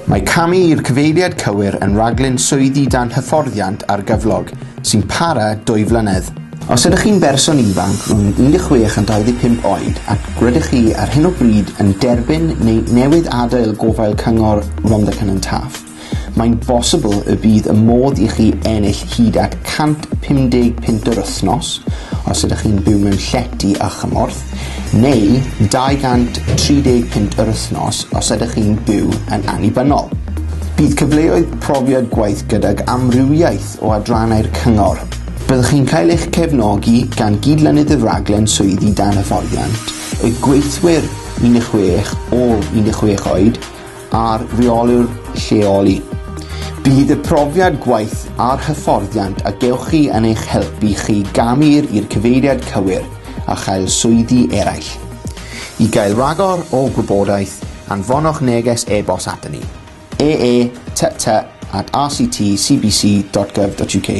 Mae camu i'r cyfeiriad cywir yn raglen swyddi dan hyfforddiant ar gyflog, sy'n para 2 flynedd. Os ydych chi'n berson ifanc rhwng 16 a 25 oed ac rydych chi ar hyn o bryd yn derbyn neu newydd adael gofal cyngor Rhondda Cynon Taf, mae'n bosibl y bydd y modd i chi ennill hyd at £150 yr wythnos os ydych chi'n byw mewn llety a chymorth, neu £230 yr wythnos os ydych chi'n byw yn annibynnol. Bydd cyfleoedd profiad gwaith gydag amrywiaeth o adrannau'r cyngor. Byddwch chi'n cael eich cefnogi gan gydlynydd y raglen swyddi dan hyfforddiant, y gweithwyr 16 o 16 oed a'r reolwr lleoli. Bydd y profiad gwaith a'r hyfforddiant a gewch chi yn eich helpu chi gamu'r i'r cyfeiriad cywir a chael swyddi eraill. I gael ragor o gwybodaeth, anfonwch neges e-bost ato ni. ee@rctcbc.gov.uk